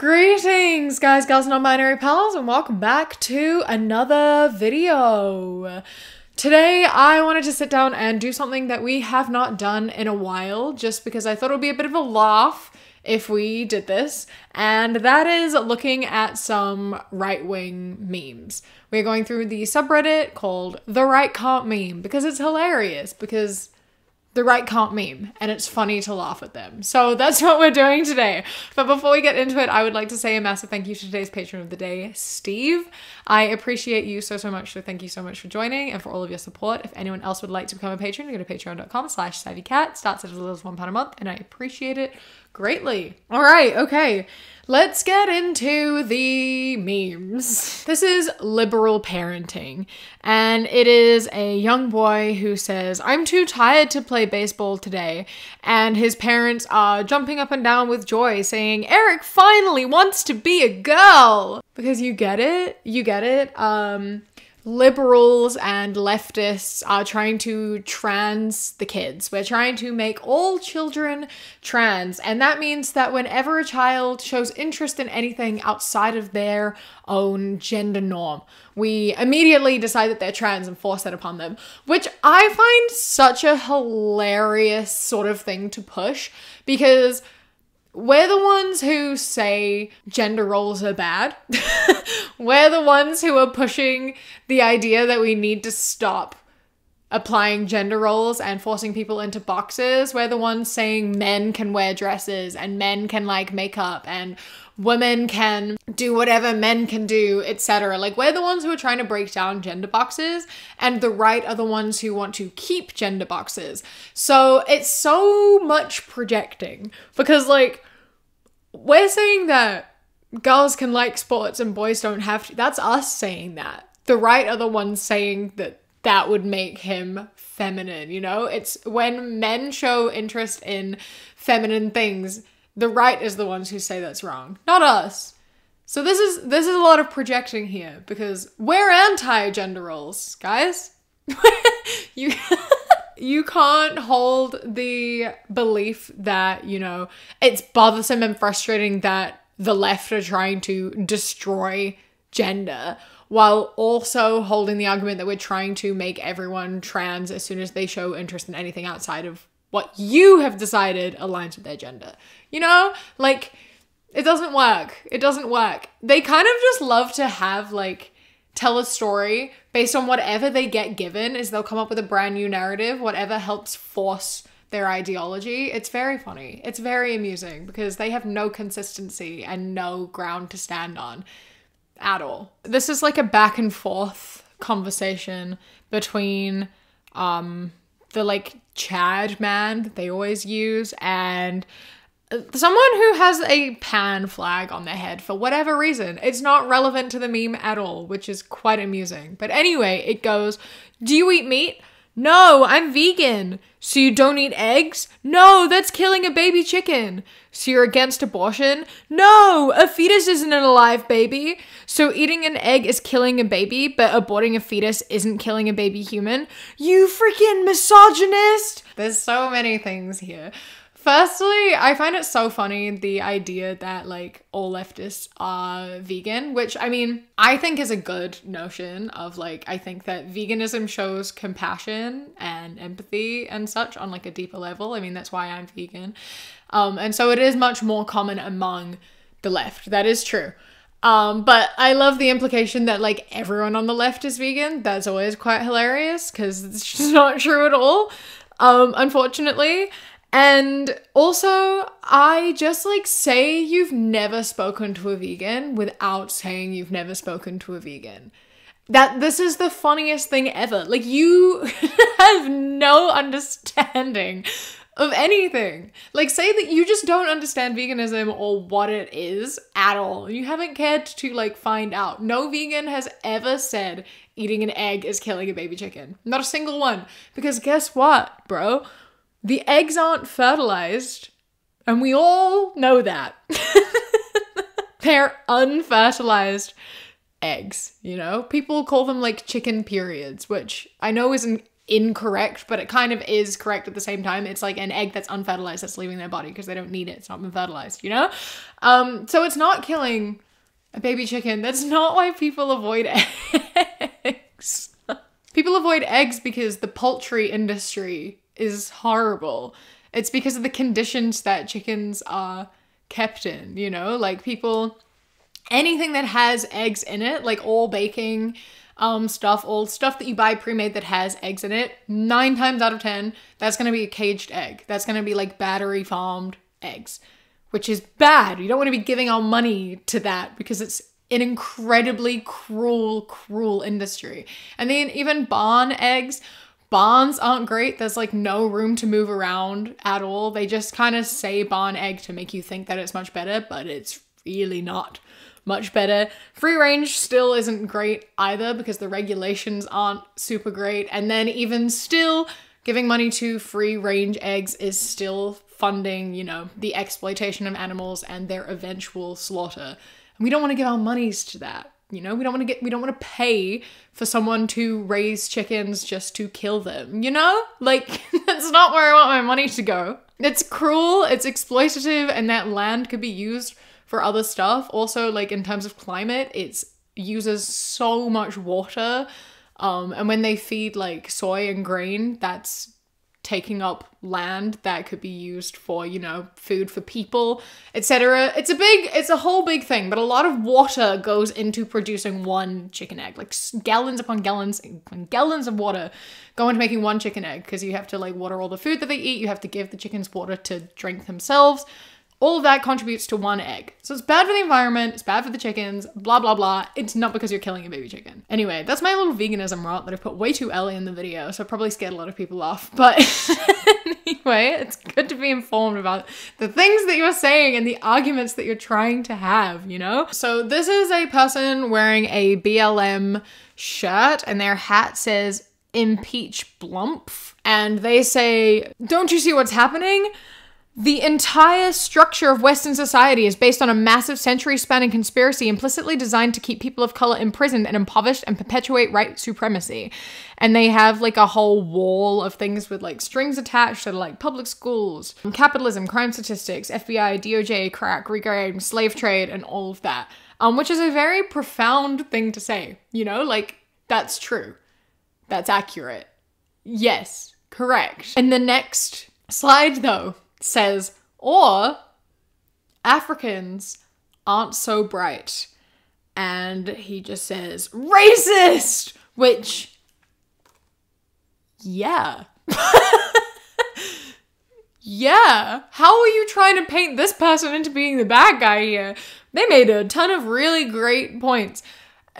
Greetings, guys, girls, non-binary pals, and welcome back to another video. Today, I wanted to sit down and do something that we have not done in a while, just because I thought it would be a bit of a laugh if we did this, and that is looking at some right-wing memes. We're going through the subreddit called The Right Can't Meme, because it's hilarious, because the right can't meme, and it's funny to laugh at them. So that's what we're doing today. But before we get into it, I would like to say a massive thank you to today's patron of the day, Steve. I appreciate you so much, so thank you so much for joining and for all of your support. If anyone else would like to become a patron, go to patreon.com/savvycat. Starts at as little as £1 a month, and I appreciate it greatly. All right, okay. Let's get into the memes. This is liberal parenting, and it is a young boy who says, "I'm too tired to play baseball today," and his parents are jumping up and down with joy saying, "Eric finally wants to be a girl!" Because you get it? You get it? Liberals and leftists are trying to trans the kids. We're trying to make all children trans. And that means that whenever a child shows interest in anything outside of their own gender norm, we immediately decide that they're trans and force that upon them, which I find such a hilarious sort of thing to push, because we're the ones who say gender roles are bad. We're the ones who are pushing the idea that we need to stop applying gender roles and forcing people into boxes. We're the ones saying men can wear dresses and men can like makeup and women can do whatever men can do, etc. Like, we're the ones who are trying to break down gender boxes, and the right are the ones who want to keep gender boxes. So it's so much projecting, because like, we're saying that girls can like sports and boys don't have to. That's us saying that. The right are the ones saying that that would make him feminine, you know? It's when men show interest in feminine things, the right is the ones who say that's wrong, not us. So this is a lot of projecting here, because we're anti-gender roles, guys. You can't hold the belief that, you know, it's bothersome and frustrating that the left are trying to destroy gender, while also holding the argument that we're trying to make everyone trans as soon as they show interest in anything outside of what you have decided aligns with their gender. You know? Like, it doesn't work. It doesn't work. They kind of just love to have, like, tell a story based on whatever they get given. Is they'll come up with a brand new narrative, whatever helps force their ideology. It's very funny. It's very amusing, because they have no consistency and no ground to stand on at all. This is like a back and forth conversation between the like Chad man that they always use and someone who has a pan flag on their head for whatever reason. It's not relevant to the meme at all, which is quite amusing. But anyway, it goes, "Do you eat meat? No, I'm vegan. So you don't eat eggs? No, that's killing a baby chicken. So you're against abortion? No, a fetus isn't an alive baby. So eating an egg is killing a baby, but aborting a fetus isn't killing a baby human? You freaking misogynist!" There's so many things here. Firstly, I find it so funny, the idea that like all leftists are vegan, which I mean, I think is a good notion of like, I think that veganism shows compassion and empathy and such on like a deeper level. I mean, that's why I'm vegan. And so it is much more common among the left. That is true. But I love the implication that like everyone on the left is vegan. That's always quite hilarious, because it's just not true at all, unfortunately. And also, I just like say you've never spoken to a vegan without saying you've never spoken to a vegan. This is the funniest thing ever. Like, you have no understanding of anything. Like, say that you just don't understand veganism or what it is at all. You haven't cared to like find out. No vegan has ever said eating an egg is killing a baby chicken. Not a single one. Because guess what, bro? The eggs aren't fertilized, and we all know that. They're unfertilized eggs, you know? People call them like chicken periods, which I know is an incorrect, but it kind of is correct at the same time. It's like an egg that's unfertilized that's leaving their body because they don't need it. It's not been fertilized, you know? So it's not killing a baby chicken. That's not why people avoid eggs. People avoid eggs because the poultry industry is horrible. It's because of the conditions that chickens are kept in, you know? Like people, anything that has eggs in it, like all baking stuff, all stuff that you buy pre-made that has eggs in it, 9 times out of 10, that's going to be a caged egg. That's going to be like battery farmed eggs, which is bad. You don't want to be giving our money to that because it's an incredibly cruel industry. And then even barn eggs, barns aren't great. There's like no room to move around at all. They just kind of say barn egg to make you think that it's much better, but it's really not much better. Free range still isn't great either because the regulations aren't super great. And then even still, giving money to free range eggs is still funding, you know, the exploitation of animals and their eventual slaughter. And we don't want to give our monies to that. You know, we don't want to pay for someone to raise chickens just to kill them, you know? Like, that's not where I want my money to go. It's cruel, it's exploitative, and that land could be used for other stuff. Also, like, in terms of climate, it uses so much water. And when they feed, like, soy and grain, that's taking up land that could be used for, you know, food for people, etc. It's a whole big thing, but a lot of water goes into producing one chicken egg. Like gallons upon gallons and gallons of water go into making one chicken egg because you have to like water all the food that they eat. You have to give the chickens water to drink themselves. All of that contributes to one egg. So it's bad for the environment, it's bad for the chickens, blah, blah, blah. It's not because you're killing a baby chicken. Anyway, that's my little veganism rant that I put way too early in the video, so it probably scared a lot of people off. But anyway, it's good to be informed about the things that you're saying and the arguments that you're trying to have, you know? So this is a person wearing a BLM shirt and their hat says, "Impeach Blumpf." And they say, "Don't you see what's happening? The entire structure of Western society is based on a massive century-spanning conspiracy implicitly designed to keep people of color imprisoned and impoverished and perpetuate white supremacy." And they have like a whole wall of things with like strings attached to like public schools, capitalism, crime statistics, FBI, DOJ, crack, recreating, slave trade, and all of that. Which is a very profound thing to say, you know, like that's true. That's accurate. Yes, correct. And the next slide though says, or Africans aren't so bright. And he just says, racist! Which, yeah. Yeah. How are you trying to paint this person into being the bad guy here? They made a ton of really great points.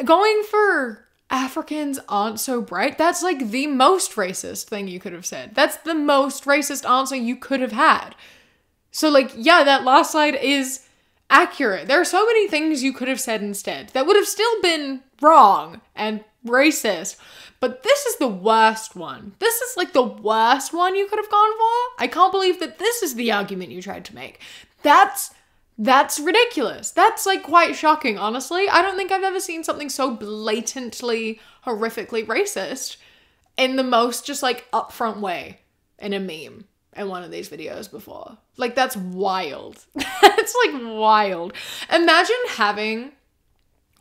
Going for Africans aren't so bright, that's like the most racist thing you could have said. That's the most racist answer you could have had. So like, yeah, that last slide is accurate. There are so many things you could have said instead that would have still been wrong and racist. But this is the worst one. This is like the worst one you could have gone for. I can't believe that this is the argument you tried to make. That's ridiculous. That's like quite shocking, honestly. I don't think I've ever seen something so blatantly, horrifically racist in the most just like upfront way in a meme in one of these videos before. Like that's wild. That's like wild. Imagine having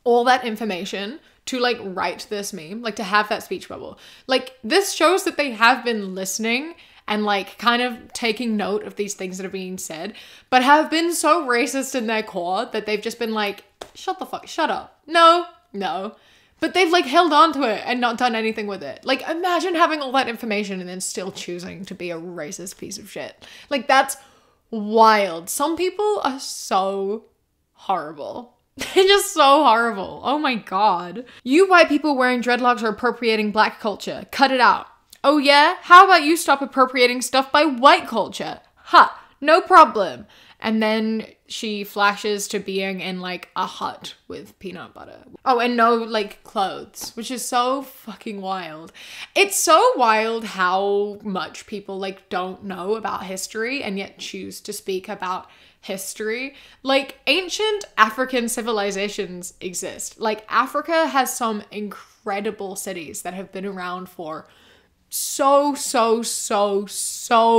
all that information to like write this meme, like to have that speech bubble. Like this shows that they have been listening and like kind of taking note of these things that are being said, but have been so racist in their core that they've just been like, shut up. No. But they've like held on to it and not done anything with it. Like imagine having all that information and then still choosing to be a racist piece of shit. Like that's wild. Some people are so horrible. They're just so horrible. Oh my God. You white people wearing dreadlocks are appropriating black culture. Cut it out. Oh yeah? How about you stop appropriating stuff by white culture? Ha, no problem. And then she flashes to being in like a hut with peanut butter. Oh, and no like clothes, which is so fucking wild. It's so wild how much people like don't know about history and yet choose to speak about history. Like ancient African civilizations exist. Like Africa has some incredible cities that have been around for so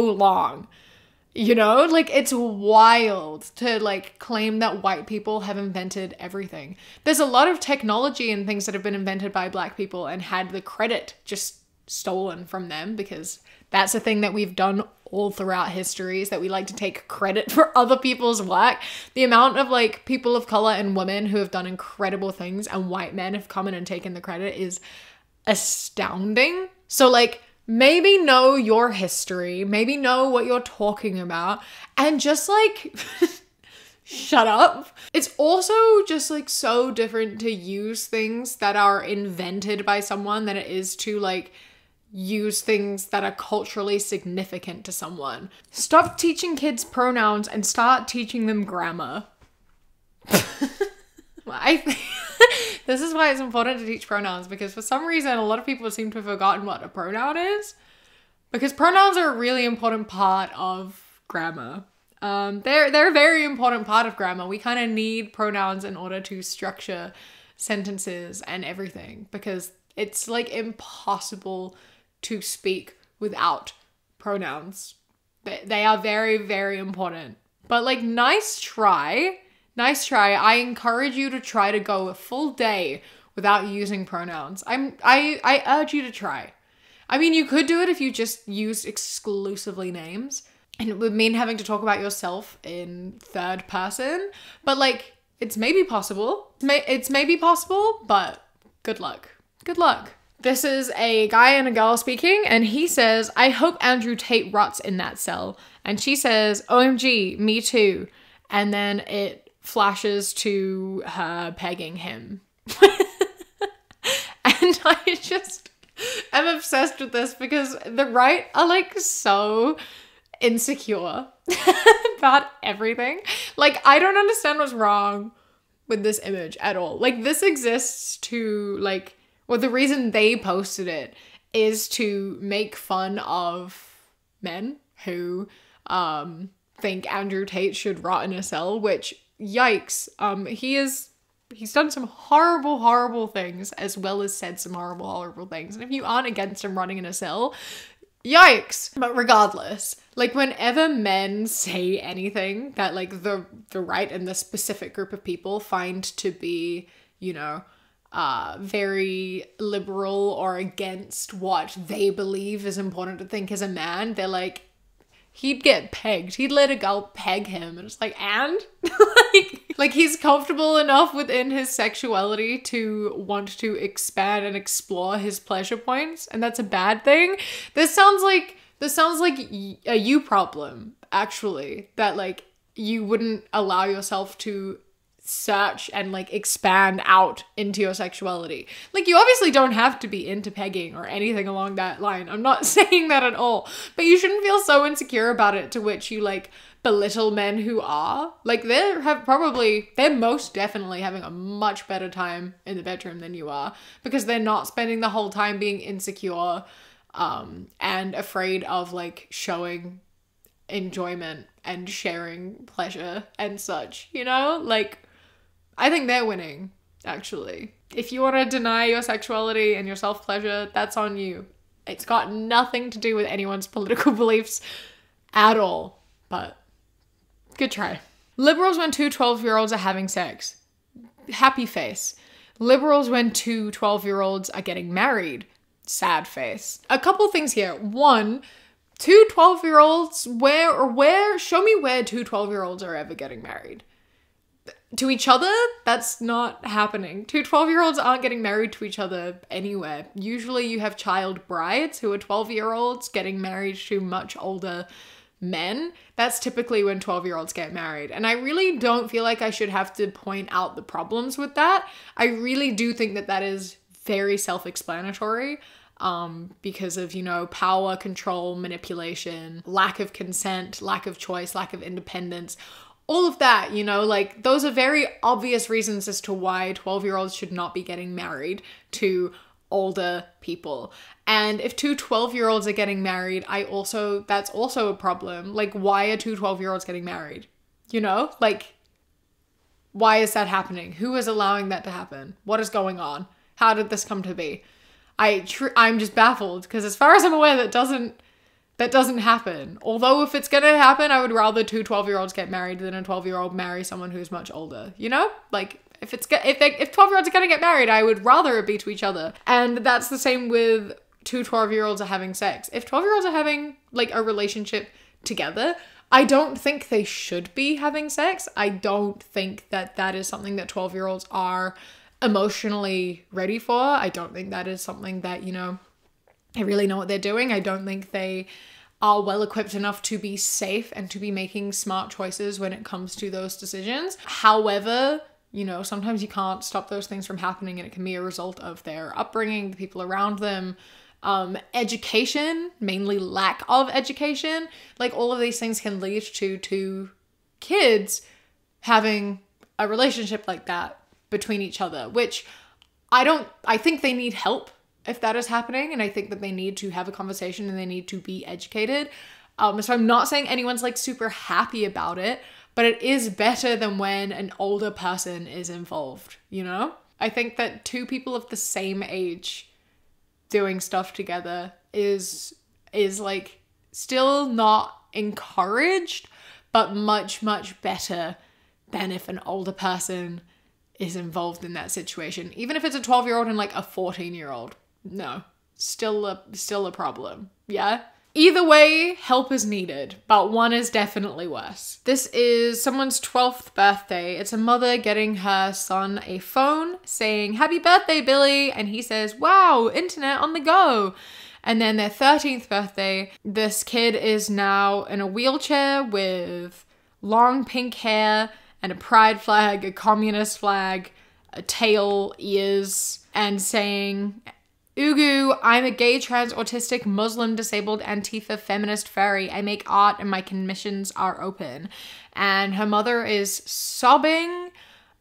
long. You know, like, it's wild to like claim that white people have invented everything. There's a lot of technology and things that have been invented by Black people and had the credit just stolen from them, because that's a thing that we've done all throughout history, is that we like to take credit for other people's work. The amount of like people of color and women who have done incredible things and white men have come in and taken the credit is astounding. So like, maybe know your history, maybe know what you're talking about, and just like shut up. It's also just like so different to use things that are invented by someone than it is to like use things that are culturally significant to someone. Stop teaching kids pronouns and start teaching them grammar. I think this is why it's important to teach pronouns, because for some reason a lot of people seem to have forgotten what a pronoun is, because pronouns are a really important part of grammar. They're a very important part of grammar. We kind of need pronouns in order to structure sentences and everything, because it's like impossible to speak without pronouns. They are very, very important. But like, nice try. Nice try. I encourage you to try to go a full day without using pronouns. I urge you to try. I mean, you could do it if you just used exclusively names, and it would mean having to talk about yourself in third person. But like, it's maybe possible. It's maybe possible, but good luck. Good luck. This is a guy and a girl speaking, and he says, "I hope Andrew Tate rots in that cell." And she says, "OMG, me too." And then it flashes to her pegging him. And I just am obsessed with this, because the right are like so insecure about everything. Like, I don't understand what's wrong with this image at all. Like, this exists to like, well, the reason they posted it is to make fun of men who think Andrew Tate should rot in a cell, which, yikes. He's done some horrible things, as well as said some horrible things. And if you aren't against him rotting in a cell, yikes. But regardless, like, whenever men say anything that like the right and the specific group of people find to be, you know, very liberal or against what they believe is important to think as a man, they're like, he'd get pegged. He'd let a girl peg him. And it's like, and? like he's comfortable enough within his sexuality to want to expand and explore his pleasure points, and that's a bad thing. This sounds like a you problem, actually, that like you wouldn't allow yourself to search and like expand out into your sexuality. Like, you obviously don't have to be into pegging or anything along that line. I'm not saying that at all, but you shouldn't feel so insecure about it to which you like belittle men who are like, they're most definitely having a much better time in the bedroom than you are, because they're not spending the whole time being insecure and afraid of like showing enjoyment and sharing pleasure and such, you know? Like, I think they're winning, actually. If you want to deny your sexuality and your self-pleasure, that's on you. It's got nothing to do with anyone's political beliefs at all, but good try. Liberals when two 12-year-olds are having sex. Happy face. Liberals when two 12-year-olds are getting married. Sad face. A couple things here. One, two 12-year-olds, show me where two 12-year-olds are ever getting married. To each other? That's not happening. Two 12-year-olds aren't getting married to each other anywhere. Usually you have child brides who are 12-year-olds getting married to much older men. That's typically when 12-year-olds get married. And I really don't feel like I should have to point out the problems with that. I really do think that that is very self-explanatory. Because of, you know, power, control, manipulation, lack of consent, lack of choice, lack of independence, all of that, you know, like, those are very obvious reasons as to why 12-year-olds should not be getting married to older people. And if two 12-year-olds are getting married, that's also a problem. Like, why are two 12-year-olds getting married? You know, like, why is that happening? Who is allowing that to happen? What is going on? How did this come to be? I'm just baffled because as far as I'm aware, that doesn't happen. Although if it's gonna happen, I would rather two 12-year-olds get married than a 12-year-old marry someone who's much older, you know? Like, if 12-year-olds are gonna get married, I would rather it be to each other. And that's the same with two 12-year-olds are having sex. If 12-year-olds are having, like, a relationship together, I don't think they should be having sex. I don't think that that is something that 12-year-olds are emotionally ready for. I don't think that is something that, you know, they really know what they're doing. I don't think they are well equipped enough to be safe and to be making smart choices when it comes to those decisions. However, you know, sometimes you can't stop those things from happening, and it can be a result of their upbringing, the people around them, education, mainly lack of education. Like, all of these things can lead to kids having a relationship like that between each other, which I think they need help if that is happening, and I think that they need to have a conversation and they need to be educated. So I'm not saying anyone's like super happy about it, but it is better than when an older person is involved, you know? I think that two people of the same age doing stuff together is like still not encouraged, but much, much better than if an older person is involved in that situation. Even if it's a 12-year-old and like a 14-year-old. No, still a problem. Yeah? Either way, help is needed, but one is definitely worse. This is someone's 12th birthday. It's a mother getting her son a phone saying, "Happy birthday, Billy." And he says, "Wow, internet on the go." And then their 13th birthday, this kid is now in a wheelchair with long pink hair and a pride flag, a communist flag, a tail, ears, and saying, "Ugu, I'm a gay, trans, autistic, Muslim, disabled, Antifa, feminist fairy. I make art and my commissions are open." And her mother is sobbing,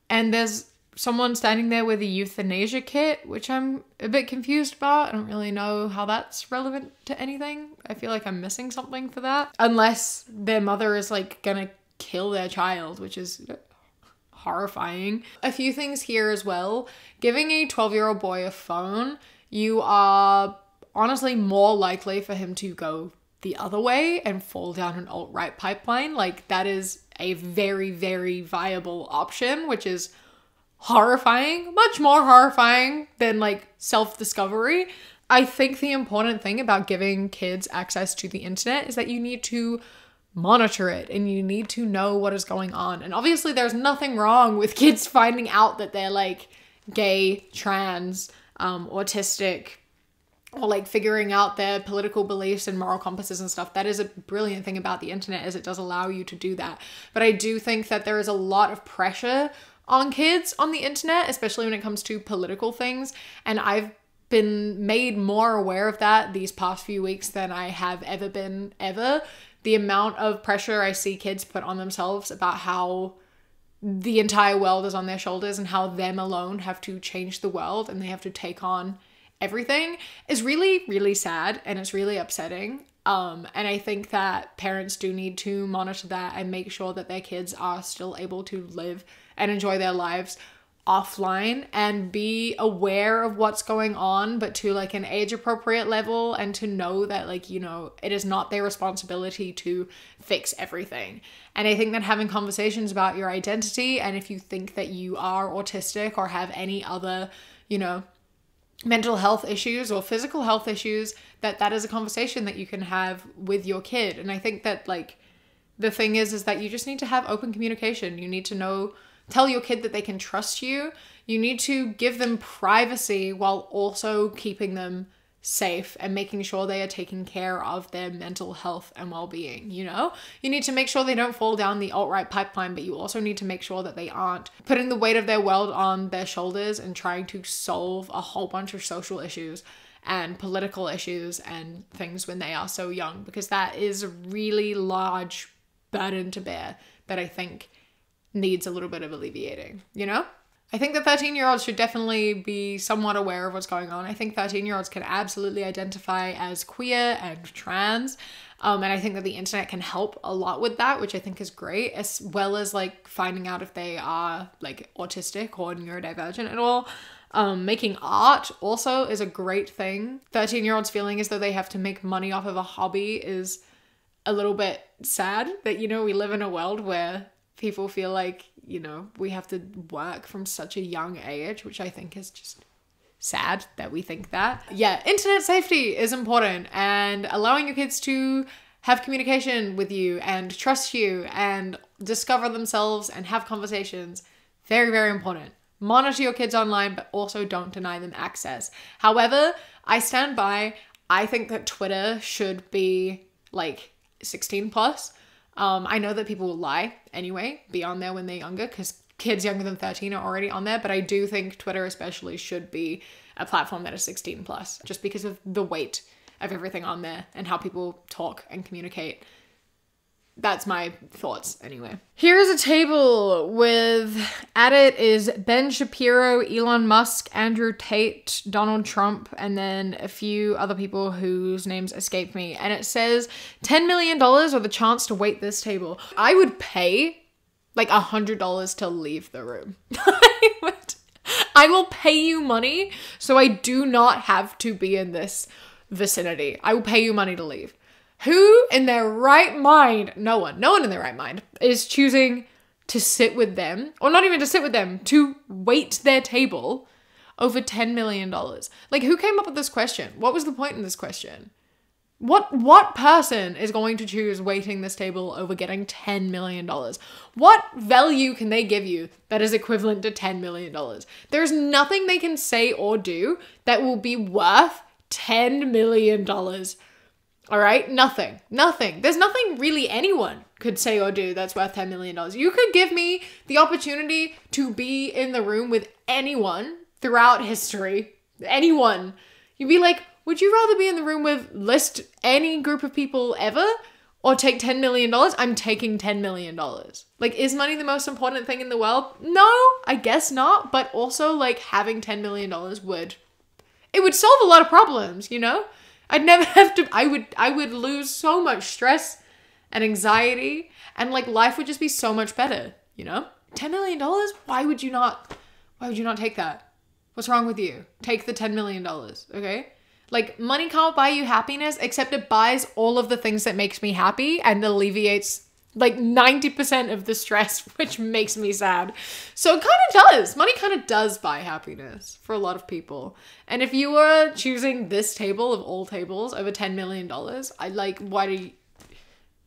and there's someone standing there with a euthanasia kit, which I'm a bit confused about. I don't really know how that's relevant to anything. I feel like I'm missing something for that. Unless their mother is like gonna kill their child, which is horrifying. A few things here as well. Giving a 12-year-old boy a phone, you are honestly more likely for him to go the other way and fall down an alt-right pipeline. Like, that is a very, very viable option, which is horrifying, much more horrifying than like self-discovery. I think the important thing about giving kids access to the internet is that you need to monitor it and you need to know what is going on. And obviously there's nothing wrong with kids finding out that they're like gay, trans, autistic, or like figuring out their political beliefs and moral compasses and stuff. That is a brilliant thing about the internet, is it does allow you to do that. But I do think that there is a lot of pressure on kids on the internet, especially when it comes to political things. And I've been made more aware of that these past few weeks than I have ever been ever. The amount of pressure I see kids put on themselves about how the entire world is on their shoulders and how them alone have to change the world and they have to take on everything is really, really sad, and it's really upsetting. And I think that parents do need to monitor that and make sure that their kids are still able to live and enjoy their lives offline and be aware of what's going on, but to like an age appropriate level, and to know that, like, you know, it is not their responsibility to fix everything. And I think that having conversations about your identity, and if you think that you are autistic or have any other, you know, mental health issues or physical health issues, that is a conversation that you can have with your kid. And I think that, like, the thing is that you just need to have open communication. You need to tell your kid that they can trust you. You need to give them privacy while also keeping them safe and making sure they are taking care of their mental health and well-being, you know? You need to make sure they don't fall down the alt-right pipeline, but you also need to make sure that they aren't putting the weight of their world on their shoulders and trying to solve a whole bunch of social issues and political issues and things when they are so young, because that is a really large burden to bear that I think needs a little bit of alleviating, you know? I think that 13-year-olds should definitely be somewhat aware of what's going on. I think 13-year-olds can absolutely identify as queer and trans. And I think that the internet can help a lot with that, which I think is great, as well as like finding out if they are like autistic or neurodivergent at all. Making art also is a great thing. 13-year-olds feeling as though they have to make money off of a hobby is a little bit sad that, you know, we live in a world where people feel like, you know, we have to work from such a young age, which I think is just sad that we think that. Yeah, internet safety is important, and allowing your kids to have communication with you and trust you and discover themselves and have conversations, very, very important. Monitor your kids online, but also don't deny them access. However, I stand by, I think that Twitter should be like 16 plus. I know that people will lie anyway, be on there when they're younger, because kids younger than 13 are already on there, but I do think Twitter especially should be a platform that is 16 plus, just because of the weight of everything on there and how people talk and communicate. That's my thoughts anyway. Here's a table with, at it is Ben Shapiro, Elon Musk, Andrew Tate, Donald Trump, and then a few other people whose names escape me. And it says $10 million or the chance to wait this table. I would pay like $100 to leave the room. I will pay you money so I do not have to be in this vicinity. I will pay you money to leave. Who in their right mind, no one in their right mind is choosing to sit with them, or not even to sit with them, to wait their table over $10 million? Like, who came up with this question? What was the point in this question? What person is going to choose waiting this table over getting $10 million? What value can they give you that is equivalent to $10 million? There's nothing they can say or do that will be worth $10 million. All right? Nothing. There's nothing really anyone could say or do that's worth $10 million. You could give me the opportunity to be in the room with anyone throughout history. Anyone. You'd be like, would you rather be in the room with list any group of people ever or take $10 million? I'm taking $10 million. Like, is money the most important thing in the world? No, I guess not. But also, like, having $10 million would solve a lot of problems, you know? I'd never have to, I would lose so much stress and anxiety, and like life would just be so much better, you know? $10 million? Why would you not take that? What's wrong with you? Take the $10 million, okay? Like, money can't buy you happiness, except it buys all of the things that makes me happy and alleviates like 90% of the stress, which makes me sad. So it kind of does. Money kind of does buy happiness for a lot of people. And if you were choosing this table of all tables over $10 million,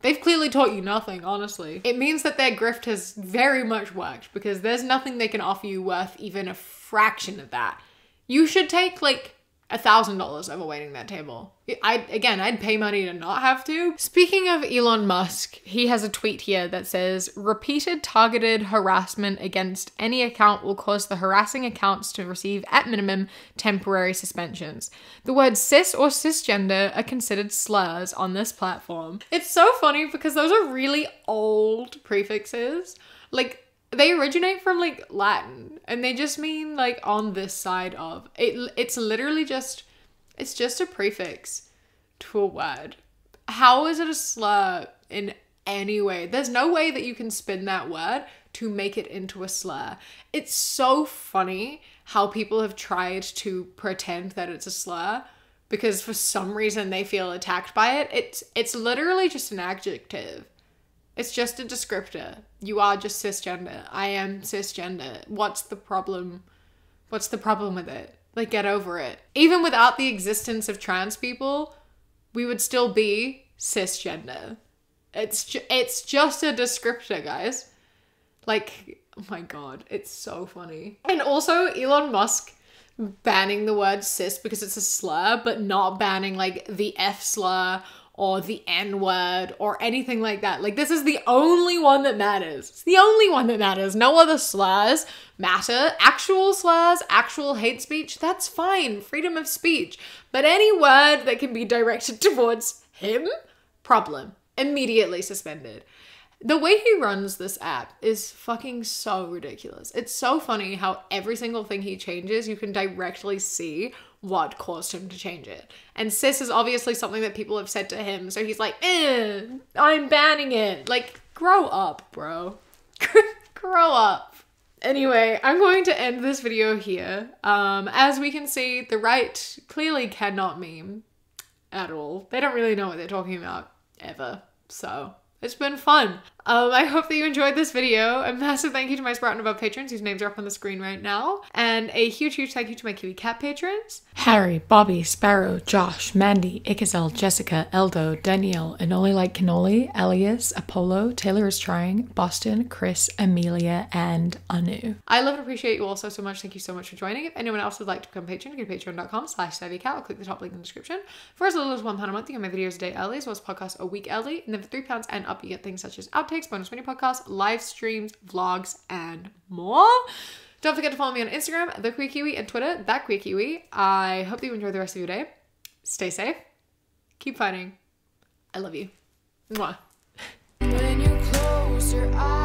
they've clearly taught you nothing, honestly. It means that their grift has very much worked, because there's nothing they can offer you worth even a fraction of that. You should take like $1,000 over waiting that table. I'd pay money to not have to. Speaking of Elon Musk, he has a tweet here that says, repeated targeted harassment against any account will cause the harassing accounts to receive, at minimum, temporary suspensions. The words cis or cisgender are considered slurs on this platform. It's so funny because those are really old prefixes. Like, they originate from like Latin, and they just mean like on this side of it. It's literally just, it's just a prefix to a word. How is it a slur in any way? There's no way that you can spin that word to make it into a slur. It's so funny how people have tried to pretend that it's a slur because for some reason they feel attacked by it. It's literally just an adjective. It's just a descriptor. You are just cisgender. I am cisgender. What's the problem? What's the problem with it? Like, get over it. Even without the existence of trans people, we would still be cisgender. It's just a descriptor, guys. Like, oh my God, it's so funny. And also Elon Musk banning the word cis because it's a slur, but not banning like the F slur or the N-word or anything like that. Like, this is the only one that matters. It's the only one that matters. No other slurs matter. Actual slurs, actual hate speech, that's fine. Freedom of speech. But any word that can be directed towards him, problem. Immediately suspended. The way he runs this app is fucking so ridiculous. It's so funny how every single thing he changes, you can directly see what caused him to change it. And cis is obviously something that people have said to him. So he's like, I'm banning it. Like, grow up, bro. Grow up. Anyway, I'm going to end this video here. As we can see, the right clearly cannot meme at all. They don't really know what they're talking about ever. So it's been fun. I hope that you enjoyed this video. A massive thank you to my Sprout and Above patrons whose names are up on the screen right now. And a huge, huge thank you to my Kiwi Cat patrons. Harry, Bobby, Sparrow, Josh, Mandy, Ikazel, Jessica, Eldo, Danielle, Anoli Like Cannoli, Elias, Apollo, Taylor is Trying, Boston, Chris, Amelia, and Anu. I love and appreciate you all so much. Thank you so much for joining. If anyone else would like to become a patron, go to patreon.com/savvycat or click the top link in the description. For as little as £1 a month, you get my videos a day early, as well as podcasts a week early. And then for £3 and up, you get things such as outtakes, bonus mini podcasts, live streams, vlogs, and more. Don't forget to follow me on Instagram, The Queer Kiwi, and Twitter, That Queer Kiwi. I hope that you enjoy the rest of your day. Stay safe. Keep fighting. I love you. Mwah. When you close your eyes.